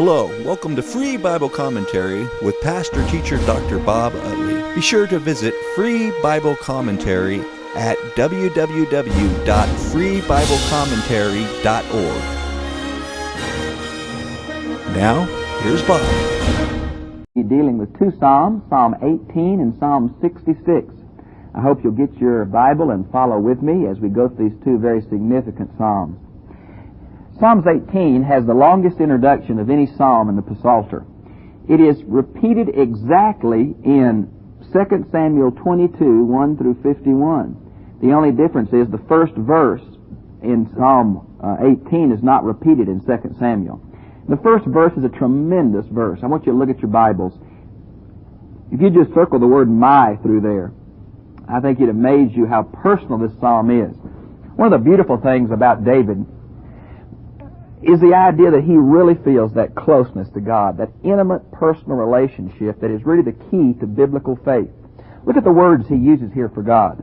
Hello, welcome to Free Bible Commentary with Pastor Teacher Dr. Bob Utley. Be sure to visit Free Bible Commentary at www.freebiblecommentary.org. Now, here's Bob. We're dealing with two Psalms, Psalm 18 and Psalm 66. I hope you'll get your Bible and follow with me as we go through these two very significant Psalms. Psalms 18 has the longest introduction of any psalm in the Psalter. It is repeated exactly in 2 Samuel 22, 1 through 51. The only difference is the first verse in Psalm 18 is not repeated in 2 Samuel. The first verse is a tremendous verse. I want you to look at your Bibles. If you just circle the word "my" through there, I think it amazes you how personal this psalm is. One of the beautiful things about David is the idea that he really feels that closeness to God, that intimate personal relationship that is really the key to biblical faith. Look at the words he uses here for God.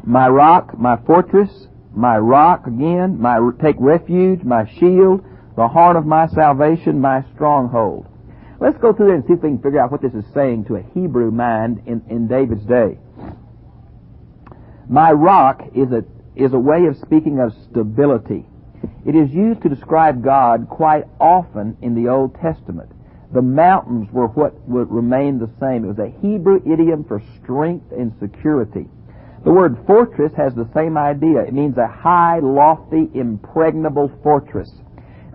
My rock, my fortress, my rock again, my take refuge, my shield, the horn of my salvation, my stronghold. Let's go through there and see if we can figure out what this is saying to a Hebrew mind in David's day. My rock is a way of speaking of stability. It is used to describe God quite often in the Old Testament. The mountains were what would remain the same. It was a Hebrew idiom for strength and security. The word fortress has the same idea. It means a high, lofty, impregnable fortress.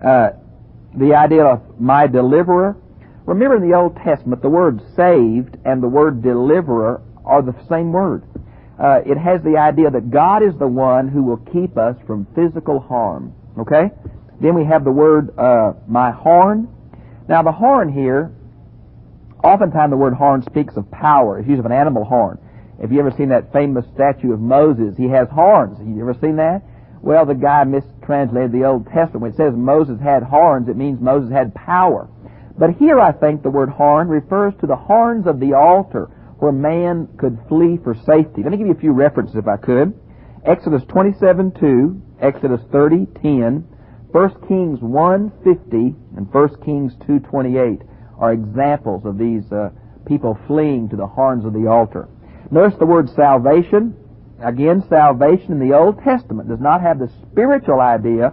The idea of my deliverer. Remember in the Old Testament, the word saved and the word deliverer are the same word. It has the idea that God is the one who will keep us from physical harm. Okay? Then we have the word, my horn. Now the horn here, oftentimes the word horn speaks of power. It's used of an animal horn. Have you ever seen that famous statue of Moses? He has horns. Have you ever seen that? Well, the guy mistranslated the Old Testament. When it says Moses had horns, it means Moses had power. But here I think the word horn refers to the horns of the altar where man could flee for safety. Let me give you a few references if I could. Exodus 27:2, Exodus 30:10, 1 Kings 1:50, and 1 Kings 2:28 are examples of these people fleeing to the horns of the altar. Notice the word salvation. Again, salvation in the Old Testament does not have the spiritual idea,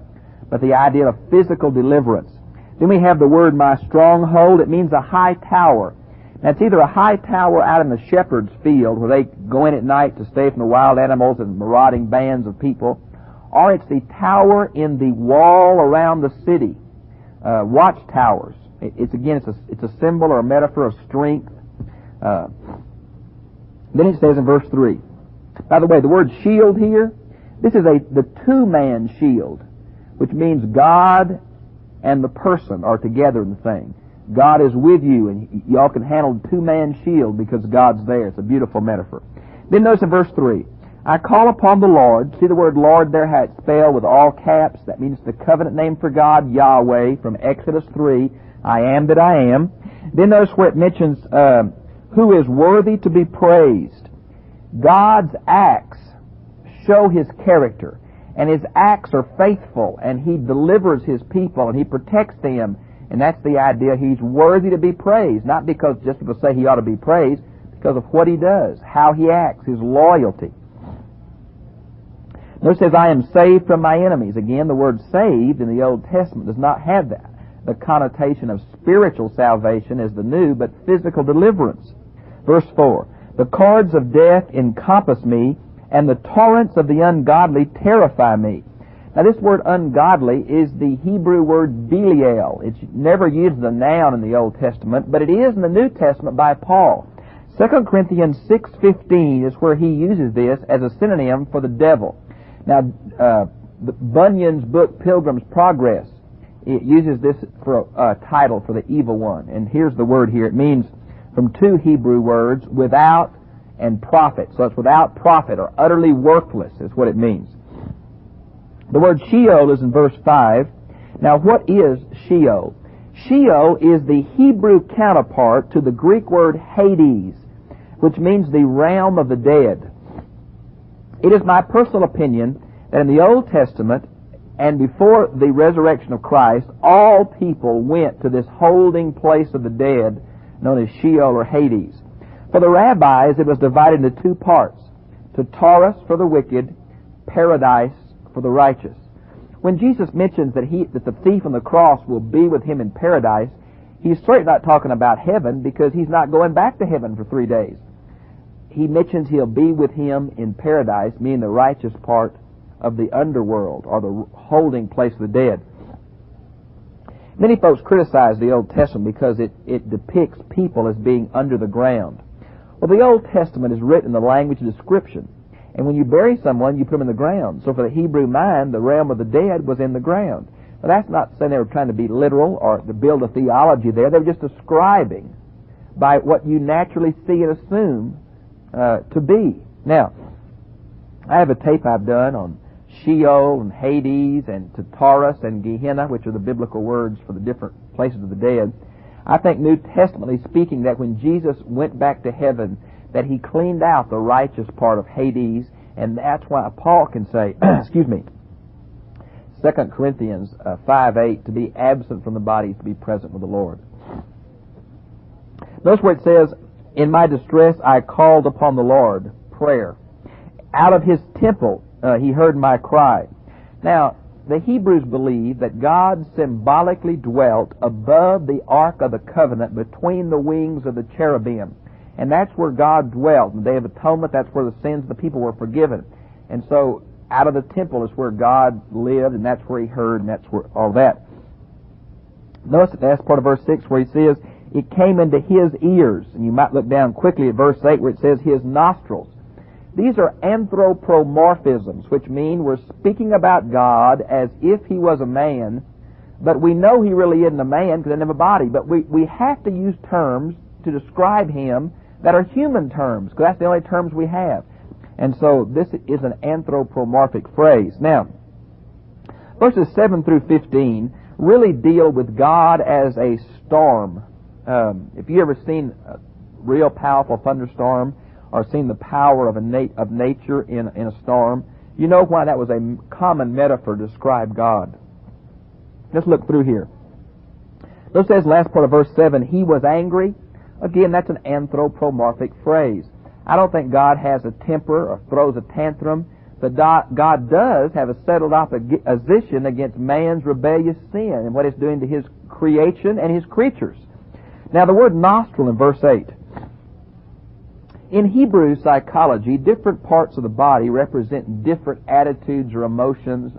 but the idea of physical deliverance. Then we have the word my stronghold. It means a high tower. Now, it's either a high tower out in the shepherd's field where they go in at night to stay from the wild animals and marauding bands of people, or it's the tower in the wall around the city, watchtowers. It's a symbol or a metaphor of strength. Then it says in verse 3. By the way, the word shield here, this is the two-man shield, which means God and the person are together in the thing. God is with you, and y'all can handle the two-man shield because God's there. It's a beautiful metaphor. Then notice in verse 3, I call upon the Lord. See the word Lord there, how it's spelled with all caps? That means the covenant name for God, Yahweh, from Exodus 3, I am that I am. Then notice where it mentions who is worthy to be praised. God's acts show His character, and His acts are faithful, and He delivers His people, and He protects them. And that's the idea. He's worthy to be praised, not because just people say He ought to be praised, because of what He does, how He acts, His loyalty. Notice it says, I am saved from my enemies. Again, the word saved in the Old Testament does not have that. The connotation of spiritual salvation is the new, but physical deliverance. Verse 4, the cords of death encompass me, and the torrents of the ungodly terrify me. Now this word ungodly is the Hebrew word Belial. It's never used as a noun in the Old Testament, but it is in the New Testament by Paul. 2 Corinthians 6:15 is where he uses this as a synonym for the devil. Now, Bunyan's book Pilgrim's Progress, it uses this for a title for the evil one. And here's the word here. It means from two Hebrew words, without and profit. So it's without profit or utterly worthless is what it means. The word Sheol is in verse 5. Now, what is Sheol? Sheol is the Hebrew counterpart to the Greek word Hades, which means the realm of the dead. It is my personal opinion that in the Old Testament And before the resurrection of Christ, all people went to this holding place of the dead known as Sheol or Hades. For the rabbis, it was divided into two parts: Tartarus for the wicked, paradise for the righteous. When Jesus mentions that the thief on the cross will be with him in paradise, he's certainly not talking about heaven, because he's not going back to heaven for 3 days. He mentions he'll be with him in paradise, meaning the righteous part of the underworld, or the holding place of the dead. Many folks criticize the Old Testament because it depicts people as being under the ground. Well, the Old Testament is written in the language of description. And when you bury someone, you put them in the ground. So for the Hebrew mind, the realm of the dead was in the ground. But that's not saying they were trying to be literal or to build a theology there. They were just describing by what you naturally see and assume to be. Now, I have a tape I've done on Sheol and Hades and Tartarus and Gehenna, which are the biblical words for the different places of the dead. I think New Testamentally speaking that when Jesus went back to heaven, that he cleaned out the righteous part of Hades, and that's why Paul can say, 2 Corinthians 5:8, to be absent from the body is to be present with the Lord. Notice where it says, in my distress I called upon the Lord, prayer. Out of his temple he heard my cry. Now, the Hebrews believed that God symbolically dwelt above the Ark of the Covenant between the wings of the cherubim. And that's where God dwelt. In the Day of Atonement, that's where the sins of the people were forgiven. And so, out of the temple is where God lived, and that's where he heard, and that's where all that. Notice the last part of verse 6 where he says, it came into his ears. And you might look down quickly at verse 8 where it says his nostrils. These are anthropomorphisms, which mean we're speaking about God as if he was a man, but we know he really isn't a man because he doesn't have a body. But we have to use terms to describe him that are human terms, because that's the only terms we have. And so this is an anthropomorphic phrase. Now, verses 7 through 15 really deal with God as a storm. If you ever seen a real powerful thunderstorm or seen the power of nature in a storm, you know why that was a common metaphor to describe God. Let's look through here. It says, last part of verse 7, he was angry. Again, that's an anthropomorphic phrase. I don't think God has a temper or throws a tantrum, but God does have a settled opposition against man's rebellious sin and what it's doing to his creation and his creatures. Now, the word nostril in verse 8. In Hebrew psychology, different parts of the body represent different attitudes or emotions.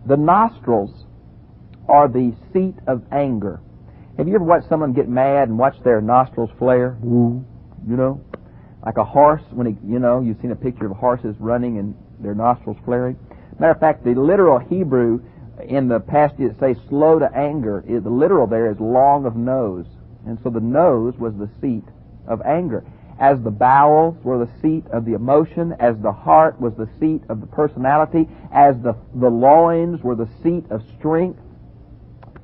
The nostrils are the seat of anger. Have you ever watched someone get mad and watch their nostrils flare? You know, like a horse when you've seen a picture of horses running and their nostrils flaring. Matter of fact, the literal Hebrew in the passage that says slow to anger, the literal there is long of nose, and so the nose was the seat of anger. As the bowels were the seat of the emotion, as the heart was the seat of the personality, as the loins were the seat of strength,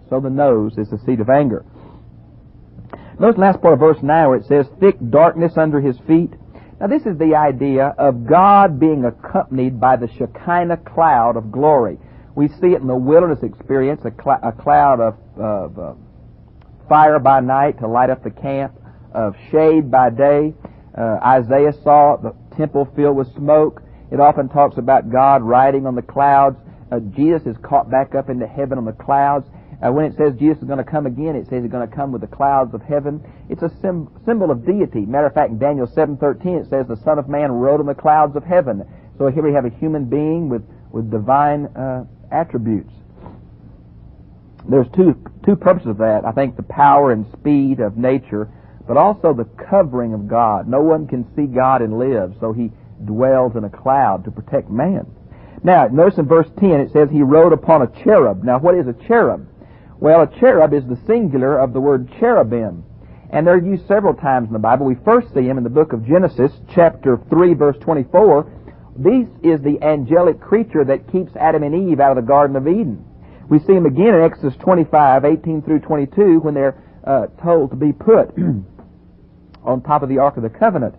so the nose is the seat of anger. Notice the last part of verse 9 where it says, thick darkness under his feet. Now this is the idea of God being accompanied by the Shekinah cloud of glory. We see it in the wilderness experience, a cloud of fire by night to light up the camp, of shade by day. Isaiah saw the temple filled with smoke. It often talks about God riding on the clouds. Jesus is caught back up into heaven on the clouds. When it says Jesus is going to come again, it says he's going to come with the clouds of heaven. It's a symbol of deity. Matter of fact, in Daniel 7:13, it says the Son of Man rode on the clouds of heaven. So here we have a human being with divine attributes. There's two purposes of that. I think the power and speed of nature, but also the covering of God. No one can see God and live, so he dwells in a cloud to protect man. Now, notice in verse 10, it says he rode upon a cherub. Now, what is a cherub? Well, a cherub is the singular of the word cherubim. And they're used several times in the Bible. We first see them in the book of Genesis, chapter 3, verse 24. This is the angelic creature that keeps Adam and Eve out of the Garden of Eden. We see them again in Exodus 25, 18 through 22, when they're told to be put on top of the Ark of the Covenant.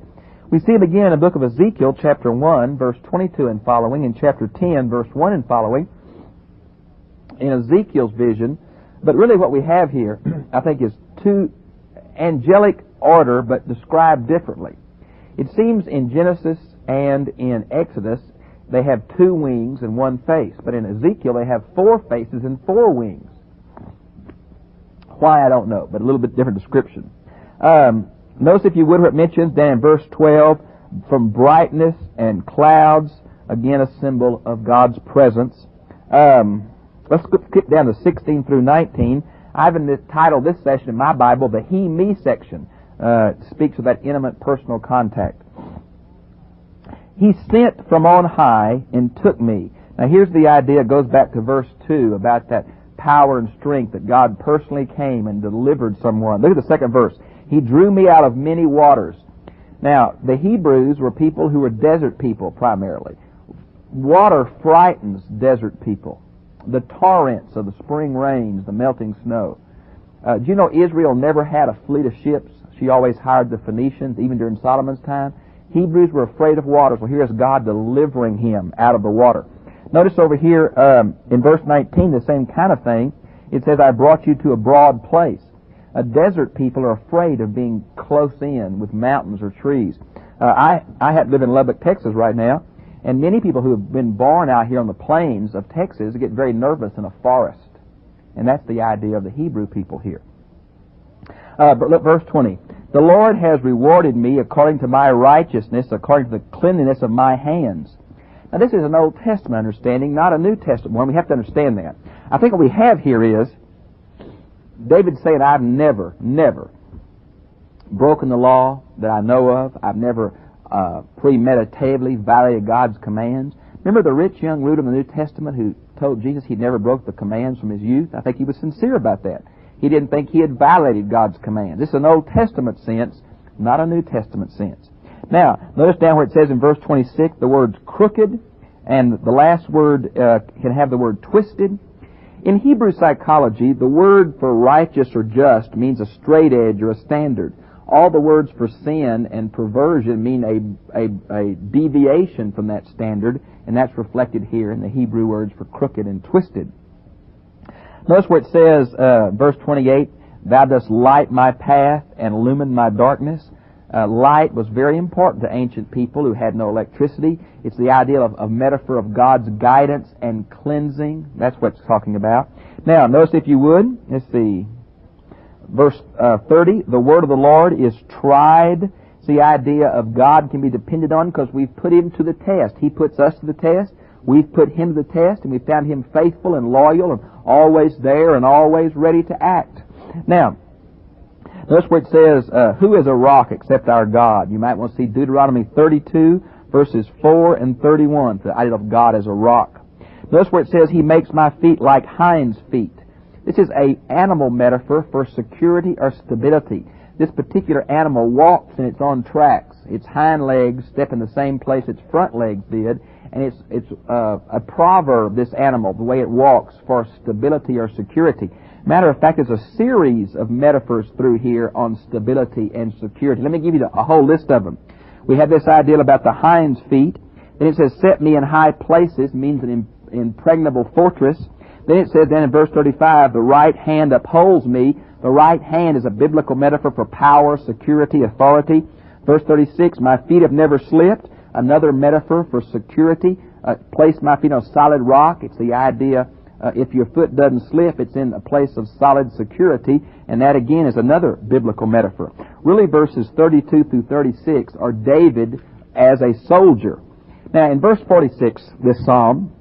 We see them again in the book of Ezekiel, chapter 1, verse 22 and following, and chapter 10, verse 1 and following. in Ezekiel's vision. But really what we have here, I think, is two angelic order, but described differently. It seems in Genesis and in Exodus, they have 2 wings and 1 face. But in Ezekiel, they have 4 faces and 4 wings. Why, I don't know, but a little bit different description. Notice, if you would, what it mentions down in verse 12, from brightness and clouds, again a symbol of God's presence. Let's skip down to 16 through 19. I've entitled this session in my Bible the He, Me section. It speaks of that intimate personal contact. He sent from on high and took me. Now here's the idea. It goes back to verse 2 about that power and strength that God personally came and delivered someone. Look at the second verse. He drew me out of many waters. Now, the Hebrews were people who were desert people primarily. Water frightens desert people. The torrents of the spring rains, the melting snow. Do you know Israel never had a fleet of ships? She always hired the Phoenicians, even during Solomon's time. Hebrews were afraid of waters. Well, here's God delivering him out of the water. Notice over here in verse 19, the same kind of thing. It says, I brought you to a broad place. Desert people are afraid of being close in with mountains or trees. I happen to live in Lubbock, Texas right now, and many people who have been born out here on the plains of Texas get very nervous in a forest. And that's the idea of the Hebrew people here. But look, verse 20. The Lord has rewarded me according to my righteousness, according to the cleanliness of my hands. Now this is an Old Testament understanding, not a New Testament one. We have to understand that. I think what we have here is David saying, I've never broken the law that I know of. I've never premeditatively violated God's commands. Remember the rich young ruler in the New Testament who told Jesus he never broke the commands from his youth? I think he was sincere about that. He didn't think he had violated God's commands. This is an Old Testament sense, not a New Testament sense. Now, notice down where it says in verse 26, the words crooked, and the last word can have the word twisted. In Hebrew psychology, the word for righteous or just means a straight edge or a standard. All the words for sin and perversion mean a deviation from that standard, and that's reflected here in the Hebrew words for crooked and twisted. Notice where it says, verse 28, Thou dost light my path and illumine my darkness. Light was very important to ancient people who had no electricity. It's the idea of a metaphor of God's guidance and cleansing. That's what it's talking about. Now, notice if you would, let's see, verse 30, the word of the Lord is tried. It's the idea of God can be depended on because we've put Him to the test. He puts us to the test. We've put Him to the test, and we found Him faithful and loyal and always there and always ready to act. Now, notice where it says, who is a rock except our God? You might want to see Deuteronomy 32, verses 4 and 31, the idea of God as a rock. Notice where it says, He makes my feet like hinds' feet. This is an animal metaphor for security or stability. This particular animal walks in its own tracks. Its hind legs step in the same place its front legs did, and it's a proverb, this animal, the way it walks, for stability or security. Matter of fact, there's a series of metaphors through here on stability and security. Let me give you a whole list of them. We have this idea about the hinds' feet. Then it says, set me in high places, means an impregnable fortress. Then it says, then in verse 35, the right hand upholds me. The right hand is a biblical metaphor for power, security, authority. Verse 36, my feet have never slipped. Another metaphor for security. Place my feet on solid rock. It's the idea, if your foot doesn't slip, it's in a place of solid security. And that again is another biblical metaphor. Really, verses 32 through 36 are David as a soldier. Now, in verse 46, this psalm,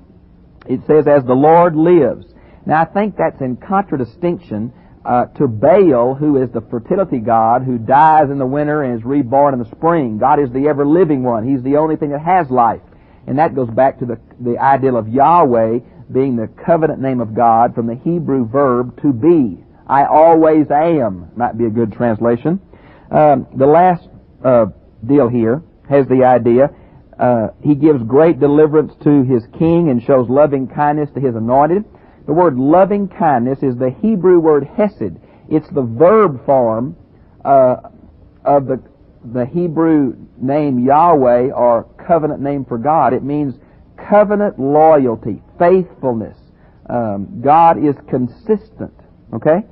it says, as the Lord lives. Now, I think that's in contradistinction to Baal, who is the fertility god, who dies in the winter and is reborn in the spring. God is the ever-living one. He's the only thing that has life. And that goes back to the ideal of Yahweh being the covenant name of God from the Hebrew verb to be. I always am, might be a good translation. The last deal here has the idea, He gives great deliverance to His king and shows loving kindness to His anointed. The word loving kindness is the Hebrew word hesed. It's the verb form of the Hebrew name Yahweh, or covenant name for God. It means covenant loyalty, faithfulness, God is consistent. Okay?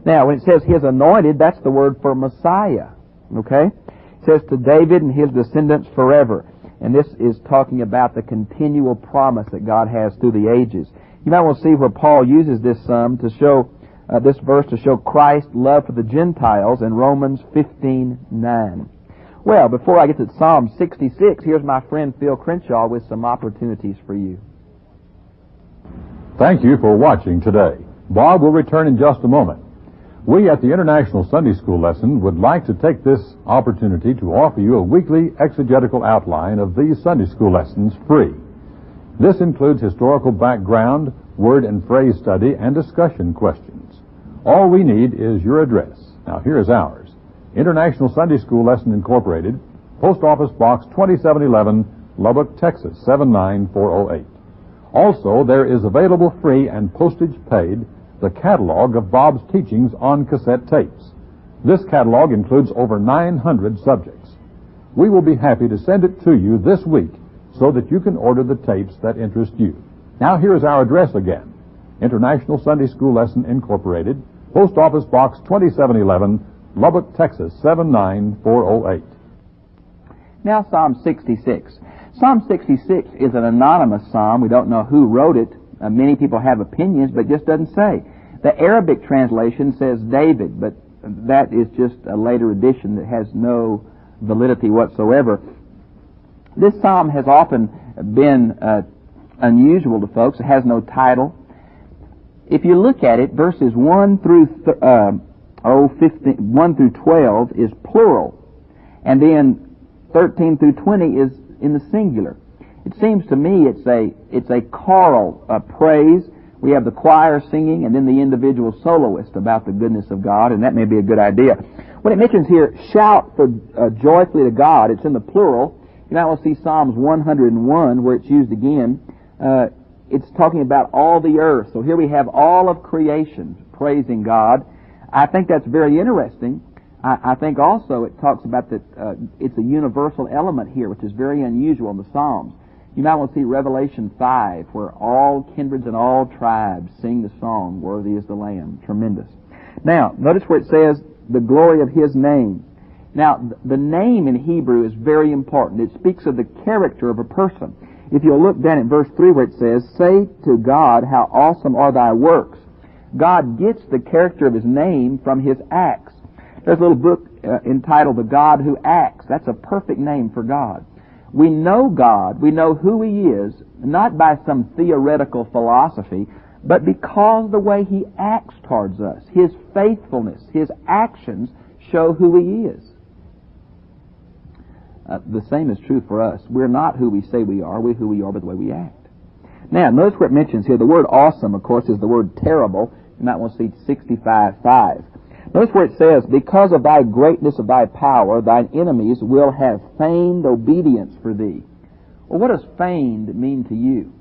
Now, when it says His anointed, that's the word for Messiah. Okay? It says to David and his descendants forever. And this is talking about the continual promise that God has through the ages. You might want to see where Paul uses this to show this verse to show Christ's love for the Gentiles in Romans 15:9. Well, before I get to Psalm 66, here's my friend Phil Crenshaw with some opportunities for you. Thank you for watching today. Bob will return in just a moment. We at the International Sunday School Lesson would like to take this opportunity to offer you a weekly exegetical outline of these Sunday School lessons free. This includes historical background, word and phrase study, and discussion questions. All we need is your address. Now here is ours. International Sunday School Lesson Incorporated, Post Office Box 2711, Lubbock, Texas 79408. Also, there is available free and postage paid the catalog of Bob's teachings on cassette tapes. This catalog includes over 900 subjects. We will be happy to send it to you this week so that you can order the tapes that interest you. Now here is our address again. International Sunday School Lesson Incorporated, Post Office Box 2711, Lubbock, Texas 79408. Now Psalm 66. Psalm 66 is an anonymous psalm. We don't know who wrote it. Many people have opinions, but it just doesn't say. The Arabic translation says David, but that is just a later edition that has no validity whatsoever. This psalm has often been unusual to folks. It has no title. If you look at it, verses 1 through 1 through 12 is plural, and then 13 through 20 is in the singular. It seems to me it's a choral praise. We have the choir singing and then the individual soloist about the goodness of God, and that may be a good idea. When it mentions here, shout for joyfully to God, it's in the plural. You might want to see Psalms 101 where it's used again. It's talking about all the earth. So here we have all of creation praising God. I think that's very interesting. I think also it talks about that it's a universal element here, which is very unusual in the Psalms. You might want to see Revelation 5, where all kindreds and all tribes sing the song, Worthy is the Lamb. Tremendous. Now, notice where it says, the glory of His name. Now, the name in Hebrew is very important. It speaks of the character of a person. If you'll look down at verse 3 where it says, say to God, how awesome are thy works. God gets the character of His name from His acts. There's a little book entitled The God Who Acts. That's a perfect name for God. We know God, we know who He is, not by some theoretical philosophy, but because the way He acts towards us. His faithfulness, His actions show who He is. The same is true for us. We're not who we say we are. We're who we are by the way we act. Now, notice where it mentions here, the word awesome, of course, is the word terrible. You might want to see 65:5. Notice where it says, because of thy greatness of thy power, thine enemies will have feigned obedience for thee. Well, what does feigned mean to you?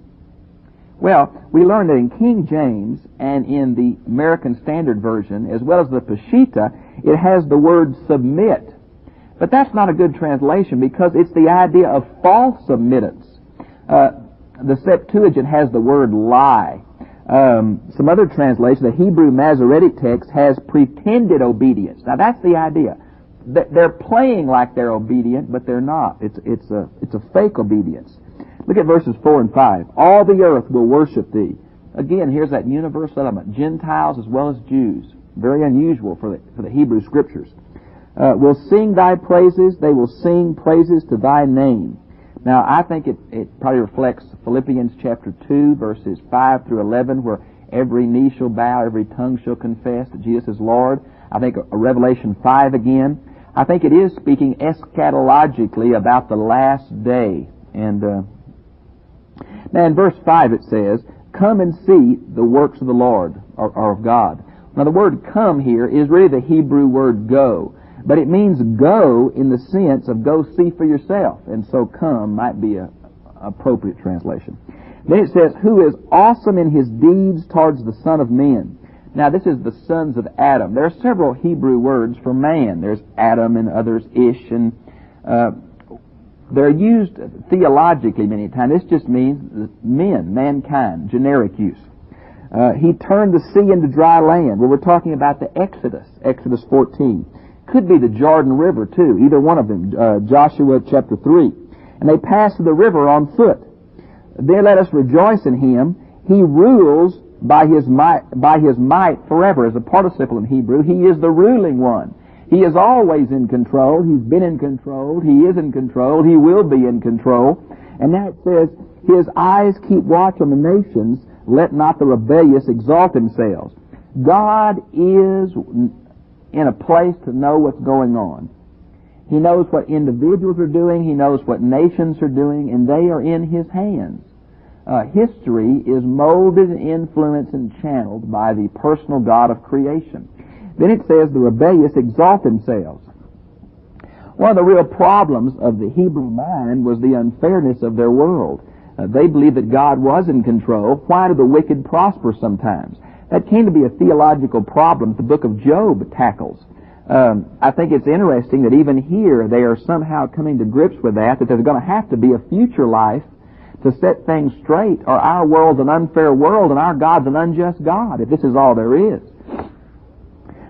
Well, we learned that in King James and in the American Standard Version, as well as the Peshitta, it has the word submit. But that's not a good translation because it's the idea of false submittance. The Septuagint has the word lie. Some other translations, the Hebrew Masoretic text has pretended obedience. Now that's the idea. They're playing like they're obedient, but they're not. It's a fake obedience. Look at verses 4 and 5. All the earth will worship thee. Again, here's that universal element. Gentiles as well as Jews. Very unusual for the Hebrew Scriptures. Will sing thy praises. They will sing praises to thy name. Now, I think it probably reflects Philippians chapter 2, verses 5 through 11, where every knee shall bow, every tongue shall confess that Jesus is Lord. I think Revelation 5 again. I think it is speaking eschatologically about the last day. And now in verse 5 it says, come and see the works of the Lord, or of God. Now the word come here is really the Hebrew word go. But it means go in the sense of go see for yourself. And so come might be an appropriate translation. Then it says, who is awesome in his deeds towards the Son of Men. Now this is the sons of Adam. There are several Hebrew words for man. There's Adam and others, Ish, and they're used theologically many times. This just means men, mankind, generic use. He turned the sea into dry land. Well, we're talking about the Exodus, Exodus 14. Could be the Jordan River, too, either one of them, Joshua chapter 3. And they passed the river on foot. There let us rejoice in Him. He rules by His might forever. As a participle in Hebrew, He is the ruling one. He is always in control. He's been in control. He is in control. He will be in control. And now it says, His eyes keep watch on the nations. Let not the rebellious exalt themselves. God is in a place to know what's going on. He knows what individuals are doing. He knows what nations are doing, and they are in His hands. History is molded and influenced and channeled by the personal God of creation. Then it says the rebellious exalt themselves. One of the real problems of the Hebrew mind was the unfairness of their world. They believed that God was in control. Why do the wicked prosper sometimes? That came to be a theological problem that the book of Job tackles. I think it's interesting that even here they are somehow coming to grips with that there's going to have to be a future life to set things straight, or our world's an unfair world and our God's an unjust God, if this is all there is.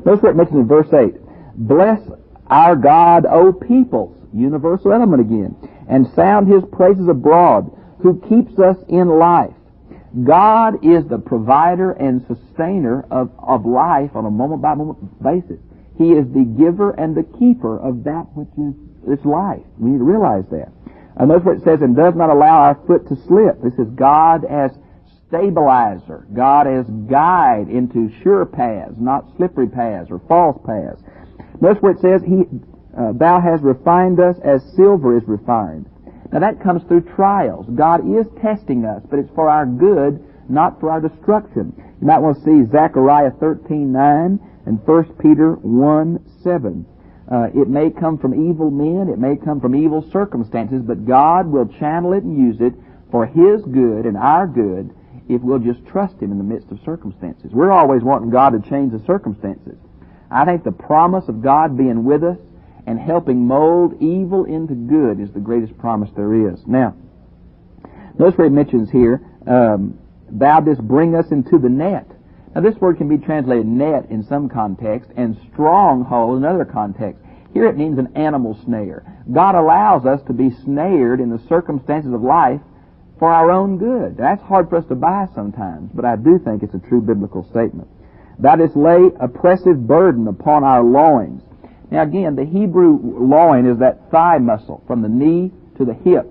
Notice what it mentions in verse 8. Bless our God, O peoples, universal element again, and sound His praises abroad, who keeps us in life. God is the provider and sustainer of life on a moment-by-moment basis. He is the giver and the keeper of that which is life. We need to realize that. And notice what it says, and does not allow our foot to slip. This is God as stabilizer, God as guide into sure paths, not slippery paths or false paths. Notice where it says, Thou hast refined us as silver is refined. Now that comes through trials. God is testing us, but it's for our good, not for our destruction. You might want to see Zechariah 13:9 and 1 Peter 1:7. It may come from evil men, it may come from evil circumstances, but God will channel it and use it for His good and our good if we'll just trust Him in the midst of circumstances. We're always wanting God to change the circumstances. I think the promise of God being with us and helping mold evil into good is the greatest promise there is. Now, notice where it mentions here, Thou didst bring us into the net. Now this word can be translated net in some context and stronghold in other contexts. Here it means an animal snare. God allows us to be snared in the circumstances of life for our own good. That's hard for us to buy sometimes, but I do think it's a true biblical statement. Thou didst lay oppressive burden upon our loins. Now again, the Hebrew loin is that thigh muscle from the knee to the hip.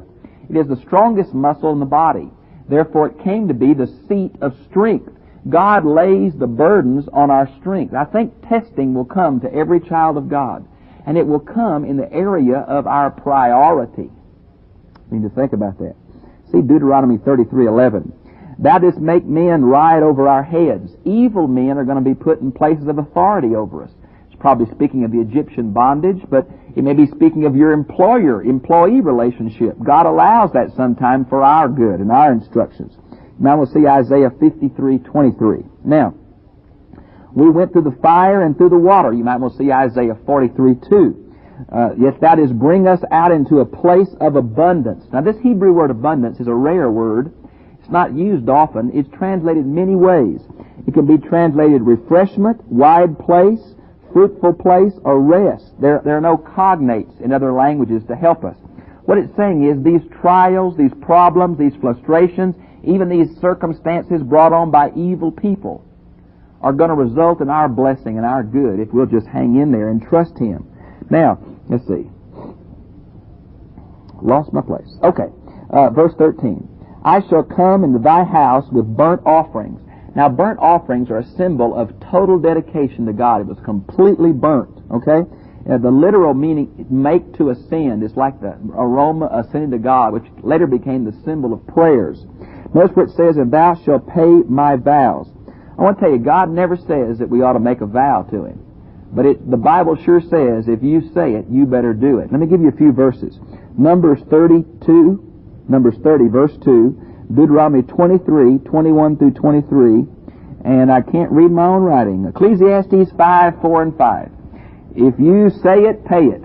It is the strongest muscle in the body. Therefore it came to be the seat of strength. God lays the burdens on our strength. I think testing will come to every child of God, and it will come in the area of our priority. We need to think about that. See Deuteronomy 33:11. Thou didst make men ride over our heads. Evil men are going to be put in places of authority over us. It's probably speaking of the Egyptian bondage, but it may be speaking of your employer-employee relationship. God allows that sometime for our good and our instructions. Now we'll see Isaiah 53:23. Now, we went through the fire and through the water. You might want to see Isaiah 43:2. Yes, that is, bring us out into a place of abundance. Now this Hebrew word abundance is a rare word. It's not used often. It's translated many ways. It can be translated refreshment, wide place, fruitful place, or rest. There are no cognates in other languages to help us. What it's saying is these trials, these problems, these frustrations, even these circumstances brought on by evil people are going to result in our blessing and our good if we'll just hang in there and trust Him. Now, let's see. Lost my place. Okay, verse 13. I shall come into thy house with burnt offerings. Now, burnt offerings are a symbol of total dedication to God. It was completely burnt, okay? The literal meaning, make to ascend, is like the aroma ascending to God, which later became the symbol of prayers. Notice what it says, and thou shalt pay my vows. I want to tell you, God never says that we ought to make a vow to Him. But the Bible sure says, if you say it, you better do it. Let me give you a few verses. Numbers 30, verse 2, Deuteronomy 23, 21 through 23, and I can't read my own writing. Ecclesiastes 5, 4, and 5. If you say it, pay it.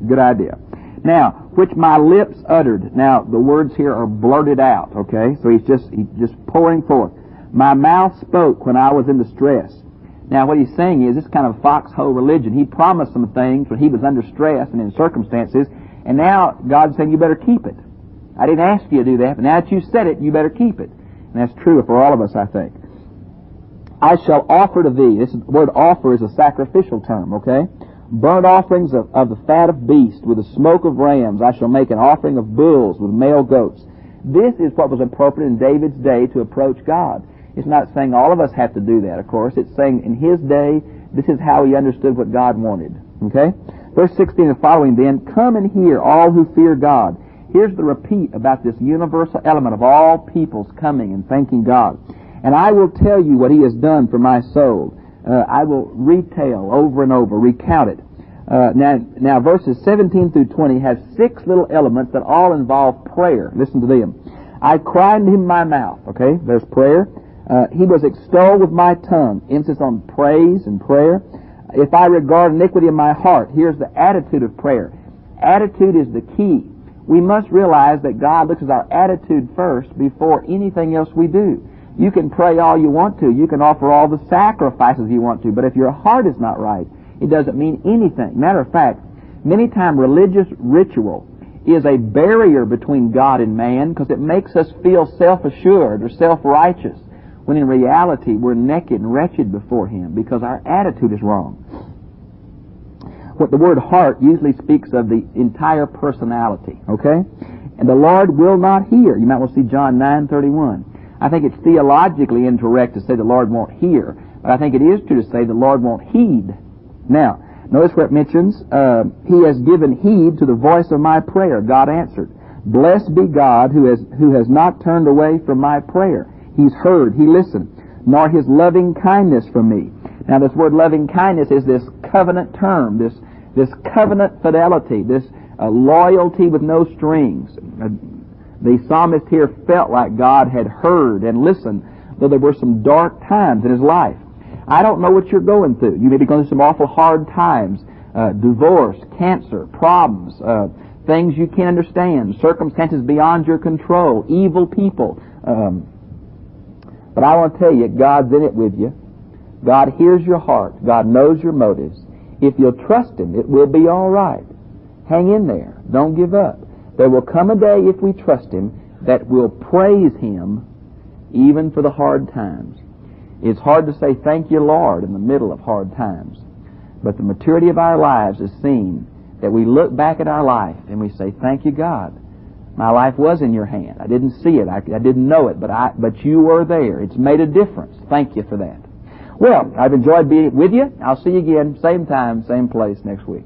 Good idea. Now, which my lips uttered. Now, the words here are blurted out, okay? So he's just pouring forth. My mouth spoke when I was in distress. Now, what he's saying is this kind of foxhole religion. He promised some things when he was under stress and in circumstances, and now God's saying, you better keep it. I didn't ask you to do that, but now that you said it, you better keep it. And that's true for all of us, I think. I shall offer to thee. This word offer is a sacrificial term, okay? Burnt offerings of the fat of beasts with the smoke of rams. I shall make an offering of bulls with male goats. This is what was appropriate in David's day to approach God. It's not saying all of us have to do that, of course. It's saying in his day, this is how he understood what God wanted. Okay? Verse 16 and following then, come and hear all who fear God. Here's the repeat about this universal element of all peoples coming and thanking God. And I will tell you what he has done for my soul. I will retail over and over, recount it. Now verses 17 through 20 have 6 little elements that all involve prayer. Listen to them. I cried in him my mouth. Okay, there's prayer. He was extolled with my tongue. Emphasis on praise and prayer. If I regard iniquity in my heart, here's the attitude of prayer. Attitude is the key. We must realize that God looks at our attitude first before anything else we do. You can pray all you want to. You can offer all the sacrifices you want to. But if your heart is not right, it doesn't mean anything. Matter of fact, many times religious ritual is a barrier between God and man because it makes us feel self-assured or self-righteous, when in reality we're naked and wretched before Him because our attitude is wrong. What the word heart usually speaks of the entire personality, okay? And the Lord will not hear. You might want to see John 9:31. I think it's theologically incorrect to say the Lord won't hear, but I think it is true to say the Lord won't heed. Now, notice where it mentions, He has given heed to the voice of my prayer. God answered. Blessed be God who has not turned away from my prayer. He's heard, He listened, nor His loving kindness from me. Now, this word loving kindness is this covenant term, this covenant fidelity, this loyalty with no strings. The psalmist here felt like God had heard and listened, though there were some dark times in his life. I don't know what you're going through. You may be going through some awful hard times, divorce, cancer, problems, things you can't understand, circumstances beyond your control, evil people. But I want to tell you, God's in it with you. God hears your heart. God knows your motives. If you'll trust Him, it will be all right. Hang in there. Don't give up. There will come a day, if we trust Him, that we'll praise Him even for the hard times. It's hard to say, thank you, Lord, in the middle of hard times. But the maturity of our lives is seen that we look back at our life and we say, thank you, God. My life was in your hand. I didn't see it. I didn't know it, but you were there. It's made a difference. Thank you for that. Well, I've enjoyed being with you. I'll see you again, same time, same place next week.